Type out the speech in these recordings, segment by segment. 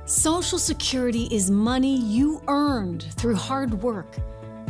Social Security is money you earned through hard work,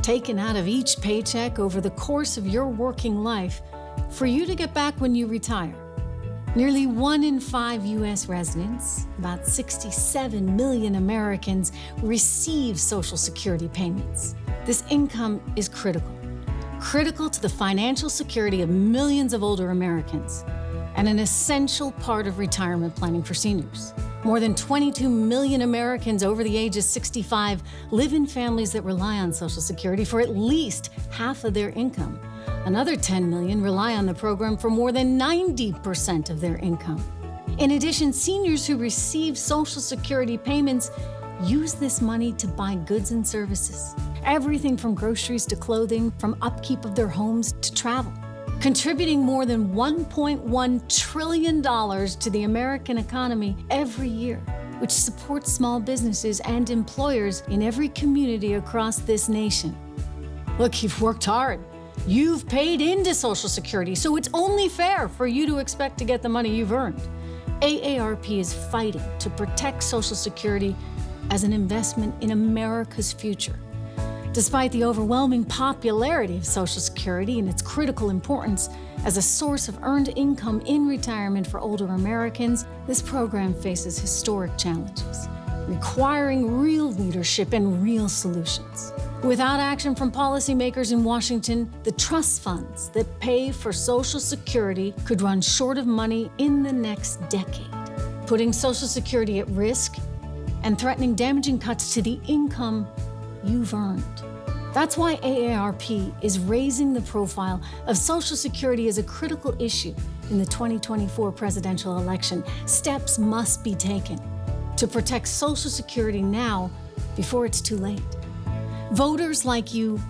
taken out of each paycheck over the course of your working life for you to get back when you retire. Nearly 1 in 5 U.S. residents, about 67 million Americans, receive Social Security payments. This income is critical to the financial security of millions of older Americans, and an essential part of retirement planning for seniors. More than 22 million Americans over the age of 65 live in families that rely on Social Security for at least half of their income. Another 10 million rely on the program for more than 90% of their income. In addition, seniors who receive Social Security payments use this money to buy goods and services. Everything from groceries to clothing, from upkeep of their homes to travel. Contributing more than $1.1 trillion to the American economy every year, which supports small businesses and employers in every community across this nation. Look, you've worked hard. You've paid into Social Security, so it's only fair for you to expect to get the money you've earned. AARP is fighting to protect Social Security as an investment in America's future. Despite the overwhelming popularity of Social Security and its critical importance as a source of earned income in retirement for older Americans, this program faces historic challenges, requiring real leadership and real solutions. Without action from policymakers in Washington, the trust funds that pay for Social Security could run short of money in the next decade, putting Social Security at risk and threatening damaging cuts to the income you've earned. That's why AARP is raising the profile of Social Security as a critical issue in the 2024 presidential election. Steps must be taken to protect Social Security now before it's too late. Voters like you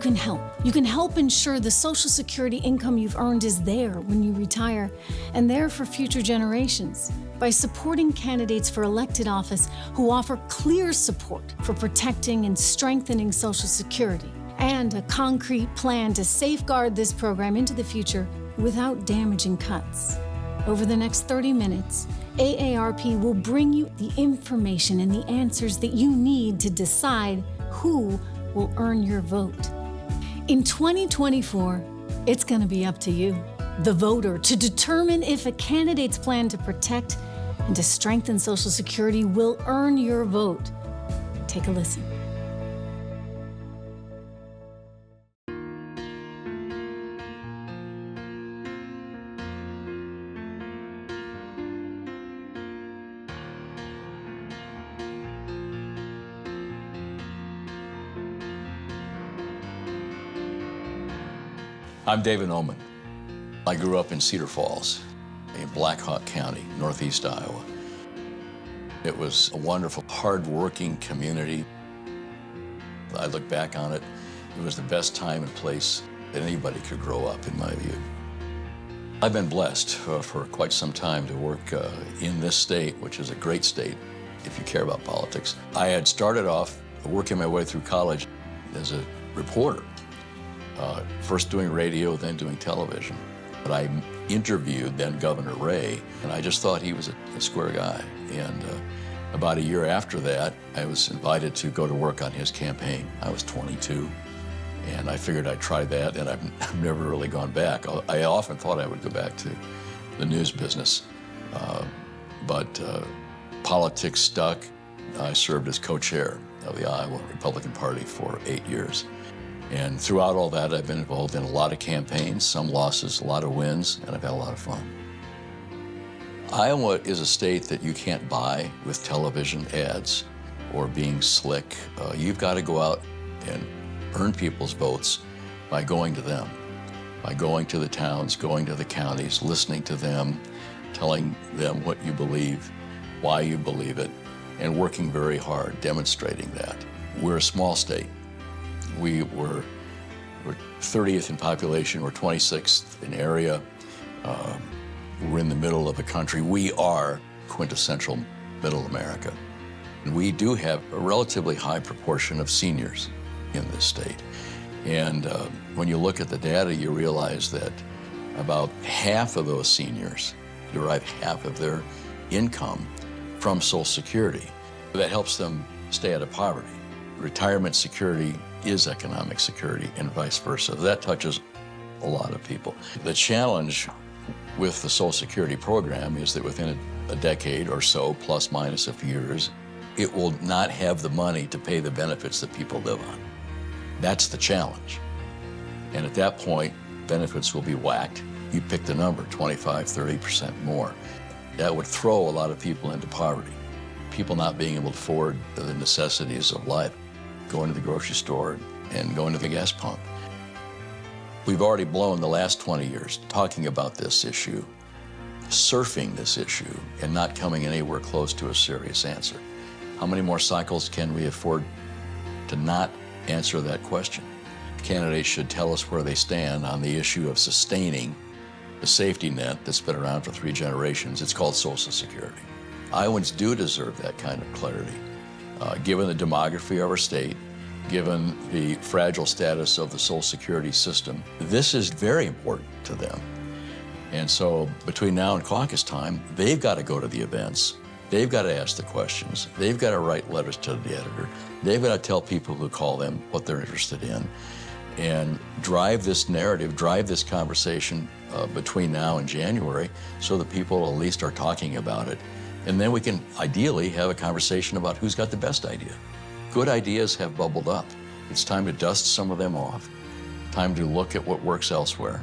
can help. You can help ensure the Social Security income you've earned is there when you retire and there for future generations by supporting candidates for elected office who offer clear support for protecting and strengthening Social Security and a concrete plan to safeguard this program into the future without damaging cuts. Over the next 30 minutes, AARP will bring you the information and the answers that you need to decide who will earn your vote. In 2024, it's going to be up to you, the voter, to determine if a candidate's plan to protect and to strengthen Social Security will earn your vote. Take a listen. I'm David Oman. I grew up in Cedar Falls, in Black Hawk County, northeast Iowa. It was a wonderful, hard-working community. I look back on it, it was the best time and place that anybody could grow up, in my view. I've been blessed for quite some time to work in this state, which is a great state if you care about politics. I had started off working my way through college as a reporter. First doing radio, then doing television. But I interviewed then Governor Ray, and I just thought he was a square guy. And about a year after that, I was invited to go to work on his campaign. I was 22, and I figured I'd try that, and I've never really gone back. I often thought I would go back to the news business, but politics stuck. I served as co-chair of the Iowa Republican Party for 8 years. And throughout all that, I've been involved in a lot of campaigns, some losses, a lot of wins, and I've had a lot of fun. Iowa is a state that you can't buy with television ads or being slick. You've got to go out and earn people's votes by going to them, by going to the towns, going to the counties, listening to them, telling them what you believe, why you believe it, and working very hard, demonstrating that. We're a small state. We're 30th in population, we're 26th in area. We're in the middle of the country. We are quintessential middle America. And we do have a relatively high proportion of seniors in this state. And when you look at the data, you realize that about half of those seniors derive half of their income from Social Security. That helps them stay out of poverty. Retirement security is economic security and vice versa. That touches a lot of people. The challenge with the Social Security program is that within a decade or so, plus minus a few years, it will not have the money to pay the benefits that people live on. That's the challenge. And at that point, benefits will be whacked. You pick the number, 25, 30% more. That would throw a lot of people into poverty. People not being able to afford the necessities of life, going to the grocery store and going to the gas pump. We've already blown the last 20 years talking about this issue, surfing this issue, and not coming anywhere close to a serious answer. How many more cycles can we afford to not answer that question? Candidates should tell us where they stand on the issue of sustaining the safety net that's been around for 3 generations. It's called Social Security. Iowans do deserve that kind of clarity. Given the demography of our state, given the fragile status of the Social Security system, this is very important to them. And so between now and caucus time, they've got to go to the events. They've got to ask the questions. They've got to write letters to the editor. They've got to tell people who call them what they're interested in and drive this narrative, drive this conversation between now and January so that people at least are talking about it. And then we can ideally have a conversation about who's got the best idea. Good ideas have bubbled up. It's time to dust some of them off. Time to look at what works elsewhere.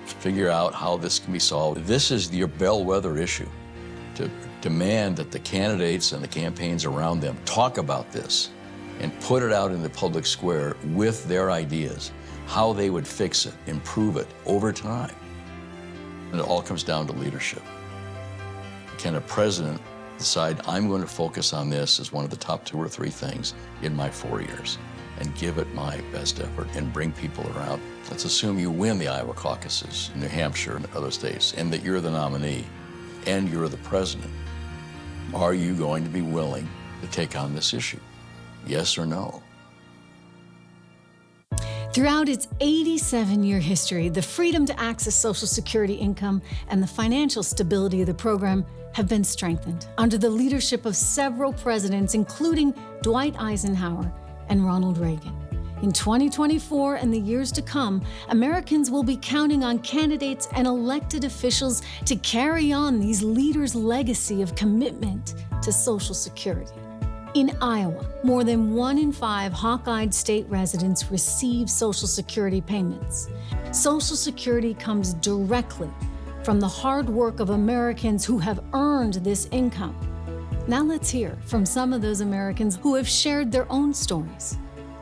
Figure out how this can be solved. This is your bellwether issue. To demand that the candidates and the campaigns around them talk about this and put it out in the public square with their ideas, how they would fix it, improve it over time. And it all comes down to leadership. Can a president decide, I'm going to focus on this as one of the top 2 or 3 things in my 4 years and give it my best effort and bring people around? Let's assume you win the Iowa caucuses, New Hampshire and other states, and that you're the nominee and you're the president. Are you going to be willing to take on this issue? Yes or no? Throughout its 87-year history, the freedom to access Social Security income and the financial stability of the program have been strengthened under the leadership of several presidents, including Dwight Eisenhower and Ronald Reagan. In 2024 and the years to come, Americans will be counting on candidates and elected officials to carry on these leaders' legacy of commitment to Social Security. In Iowa, more than 1 in 5 Hawkeye state residents receive Social Security payments. Social Security comes directly from the hard work of Americans who have earned this income. Now let's hear from some of those Americans who have shared their own stories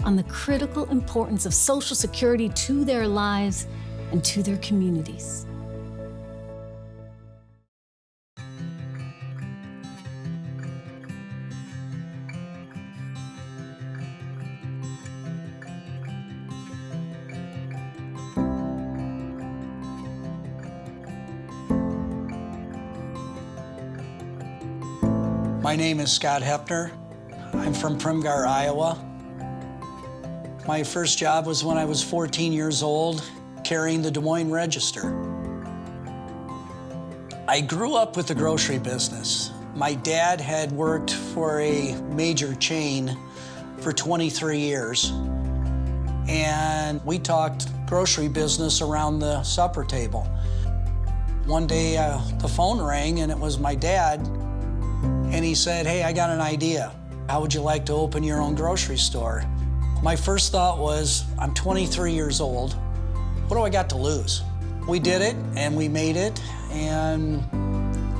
on the critical importance of Social Security to their lives and to their communities. My name is Scott Hepner. I'm from Primgar, Iowa. My first job was when I was 14 years old, carrying the Des Moines Register. I grew up with the grocery business. My dad had worked for a major chain for 23 years, and we talked grocery business around the supper table. One day, the phone rang, and it was my dad. And he said, hey, I got an idea. How would you like to open your own grocery store? My first thought was, I'm 23 years old. What do I got to lose? We did it, and we made it, and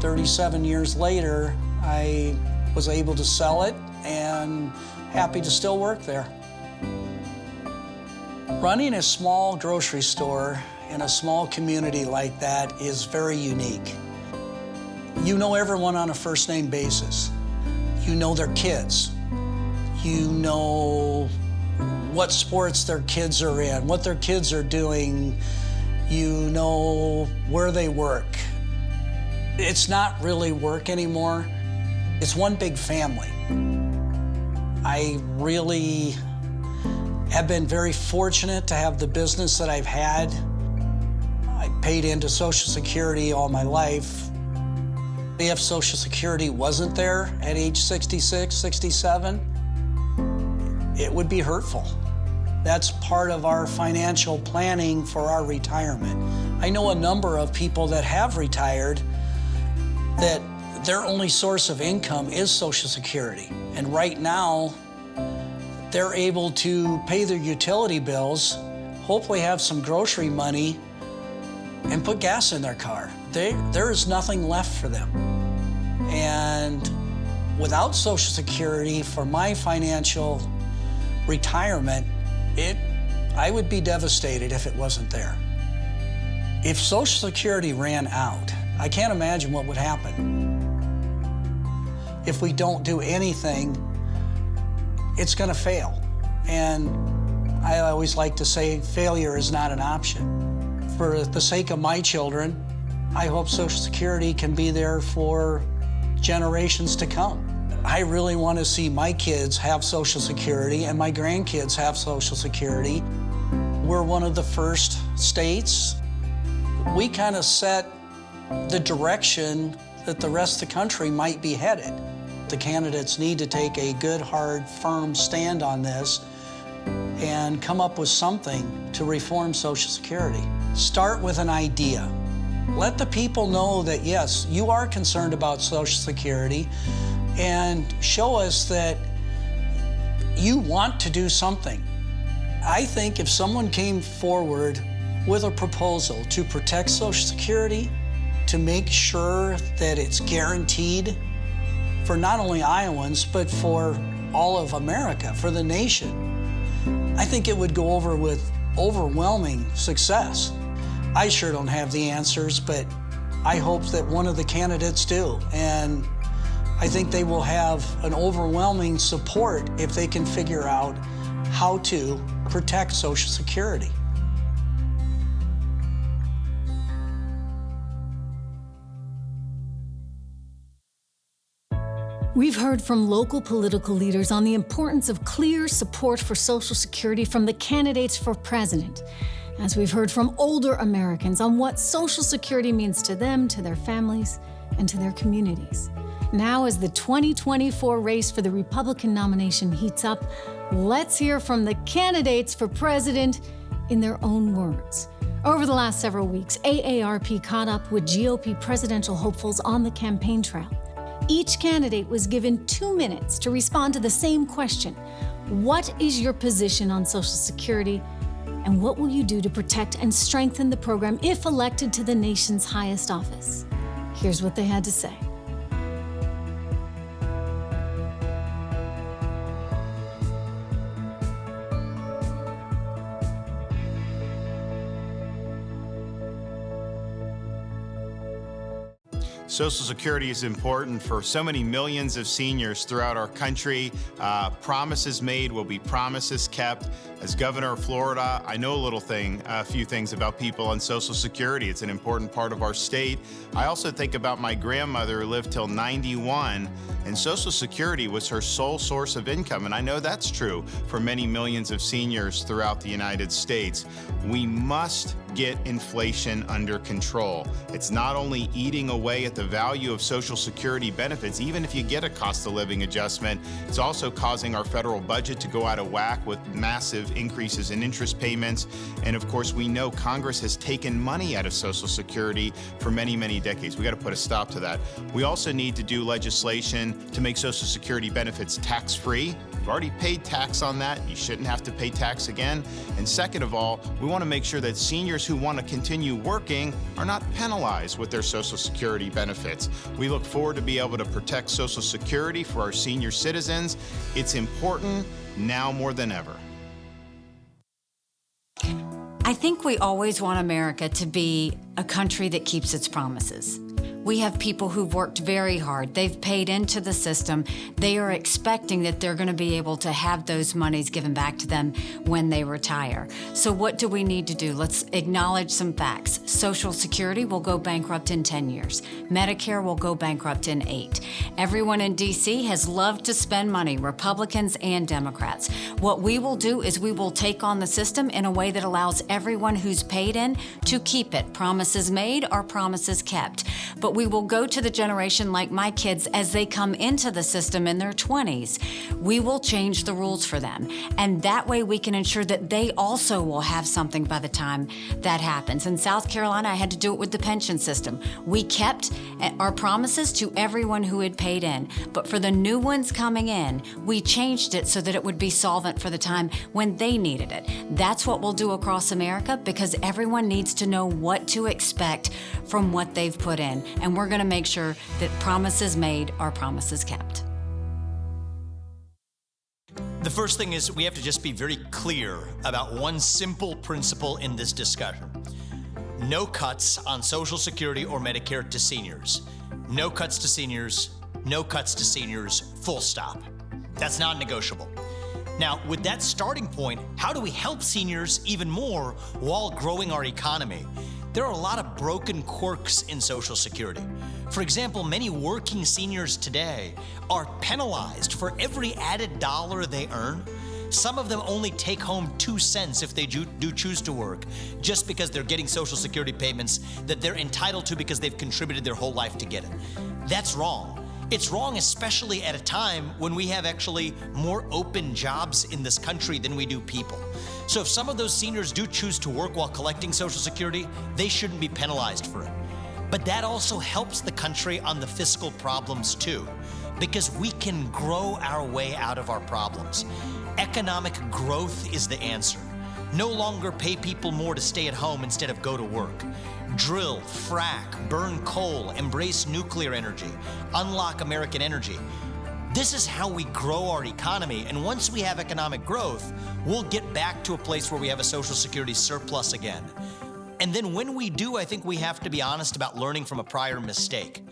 37 years later, I was able to sell it, and happy to still work there. Running a small grocery store in a small community like that is very unique. You know everyone on a first-name basis. You know their kids. You know what sports their kids are in, what their kids are doing. You know where they work. It's not really work anymore. It's one big family. I really have been very fortunate to have the business that I've had. I paid into Social Security all my life. If Social Security wasn't there at age 66, 67, it would be hurtful. That's part of our financial planning for our retirement. I know a number of people that have retired that their only source of income is Social Security. And right now, they're able to pay their utility bills, hopefully have some grocery money, and put gas in their car. There is nothing left for them. And without Social Security for my financial retirement, I would be devastated if it wasn't there. If Social Security ran out, I can't imagine what would happen. If we don't do anything, it's going to fail. And I always like to say failure is not an option. For the sake of my children, I hope Social Security can be there for generations to come. I really want to see my kids have Social Security and my grandkids have Social Security. We're one of the first states. We kind of set the direction that the rest of the country might be headed. The candidates need to take a good, hard, firm stand on this and come up with something to reform Social Security. Start with an idea. Let the people know that, yes, you are concerned about Social Security, and show us that you want to do something. I think if someone came forward with a proposal to protect Social Security, to make sure that it's guaranteed for not only Iowans, but for all of America, for the nation, I think it would go over with overwhelming success. I sure don't have the answers, but I hope that one of the candidates do. And I think they will have an overwhelming support if they can figure out how to protect Social Security. We've heard from local political leaders on the importance of clear support for Social Security from the candidates for president, as we've heard from older Americans on what Social Security means to them, to their families, and to their communities. Now, as the 2024 race for the Republican nomination heats up, let's hear from the candidates for president in their own words. Over the last several weeks, AARP caught up with GOP presidential hopefuls on the campaign trail. Each candidate was given 2 minutes to respond to the same question: what is your position on Social Security, and what will you do to protect and strengthen the program if elected to the nation's highest office? Here's what they had to say. Social Security is important for so many millions of seniors throughout our country. Promises made will be promises kept. As governor of Florida, I know a few things about people on Social Security. It's an important part of our state. I also think about my grandmother who lived till 91, and Social Security was her sole source of income. And I know that's true for many millions of seniors throughout the United States. We must get inflation under control. It's not only eating away at the value of Social Security benefits, even if you get a cost of living adjustment, it's also causing our federal budget to go out of whack with massive increases in interest payments. And of course, we know Congress has taken money out of Social Security for many, many decades. We got to put a stop to that. We also need to do legislation to make Social Security benefits tax-free. You've already paid tax on that. You shouldn't have to pay tax again. And second of all, we want to make sure that seniors who want to continue working are not penalized with their Social Security benefits. We look forward to be able to protect Social Security for our senior citizens. It's important now more than ever. I think we always want America to be a country that keeps its promises. We have people who've worked very hard. They've paid into the system. They are expecting that they're going to be able to have those monies given back to them when they retire. So what do we need to do? Let's acknowledge some facts. Social Security will go bankrupt in 10 years. Medicare will go bankrupt in 8. Everyone in D.C. has loved to spend money, Republicans and Democrats. What we will do is we will take on the system in a way that allows everyone who's paid in to keep it. Promises made are promises kept. But we will go to the generation like my kids as they come into the system in their 20s. We will change the rules for them. And that way we can ensure that they also will have something by the time that happens. In South Carolina, I had to do it with the pension system. We kept our promises to everyone who had paid in. But for the new ones coming in, we changed it so that it would be solvent for the time when they needed it. That's what we'll do across America, because everyone needs to know what to expect from what they've put in. And we're going to make sure that promises made are promises kept. The first thing is we have to just be very clear about one simple principle in this discussion. No cuts on Social Security or Medicare to seniors. No cuts to seniors, no cuts to seniors, full stop. That's non-negotiable. Now, with that starting point, how do we help seniors even more while growing our economy? There are a lot of broken quirks in Social Security. For example, many working seniors today are penalized for every added dollar they earn. Some of them only take home 2 cents if they do choose to work, just because they're getting Social Security payments that they're entitled to because they've contributed their whole life to get it. That's wrong. It's wrong, especially at a time when we have actually more open jobs in this country than we do people. So if some of those seniors do choose to work while collecting Social Security, they shouldn't be penalized for it. But that also helps the country on the fiscal problems too, because we can grow our way out of our problems. Economic growth is the answer. No longer pay people more to stay at home instead of go to work. Drill, frack, burn coal, embrace nuclear energy, unlock American energy. This is how we grow our economy, and once we have economic growth, we'll get back to a place where we have a Social Security surplus again. And then when we do, I think we have to be honest about learning from a prior mistake.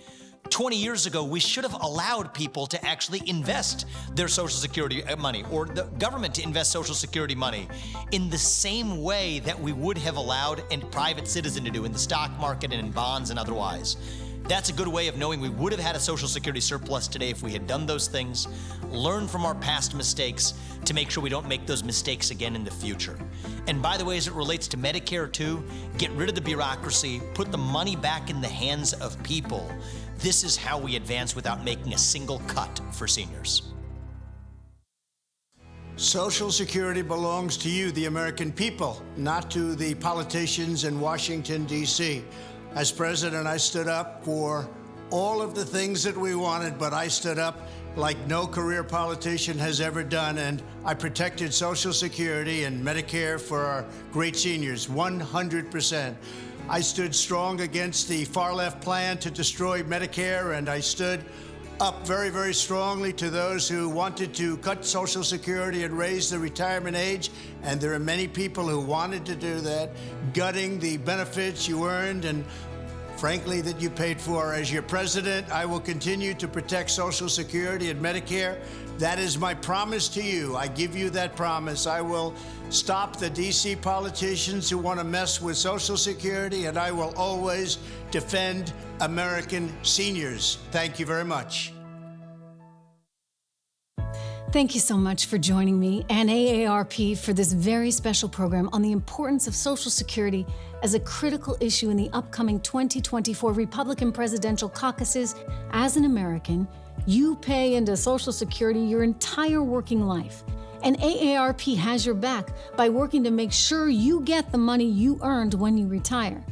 20 years ago, we should have allowed people to actually invest their Social Security money, or the government to invest Social Security money in the same way that we would have allowed a private citizen to do in the stock market and in bonds and otherwise. That's a good way of knowing we would have had a Social Security surplus today if we had done those things, learn from our past mistakes to make sure we don't make those mistakes again in the future. And by the way, as it relates to Medicare too, get rid of the bureaucracy, put the money back in the hands of people. This is how we advance without making a single cut for seniors. Social Security belongs to you, the American people, not to the politicians in Washington, D.C. As president, I stood up for all of the things that we wanted, but I stood up like no career politician has ever done, and I protected Social Security and Medicare for our great seniors, 100%. I stood strong against the far-left plan to destroy Medicare, and I stood up very, very strongly to those who wanted to cut Social Security and raise the retirement age, and there are many people who wanted to do that, gutting the benefits you earned and frankly, that you paid for. As your president, I will continue to protect Social Security and Medicare. That is my promise to you. I give you that promise. I will stop the D.C. politicians who want to mess with Social Security, and I will always defend American seniors. Thank you very much. Thank you so much for joining me and AARP for this very special program on the importance of Social Security as a critical issue in the upcoming 2024 Republican presidential caucuses. As an American, you pay into Social Security your entire working life. And AARP has your back by working to make sure you get the money you earned when you retire.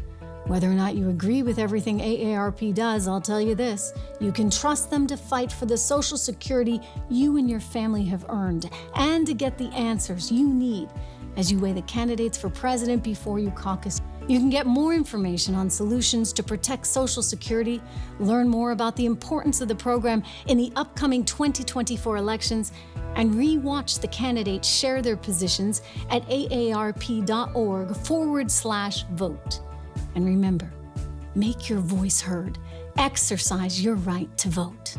Whether or not you agree with everything AARP does, I'll tell you this: you can trust them to fight for the Social Security you and your family have earned, and to get the answers you need as you weigh the candidates for president before you caucus. You can get more information on solutions to protect Social Security, learn more about the importance of the program in the upcoming 2024 elections, and re-watch the candidates share their positions at aarp.org/vote. And remember, make your voice heard. Exercise your right to vote.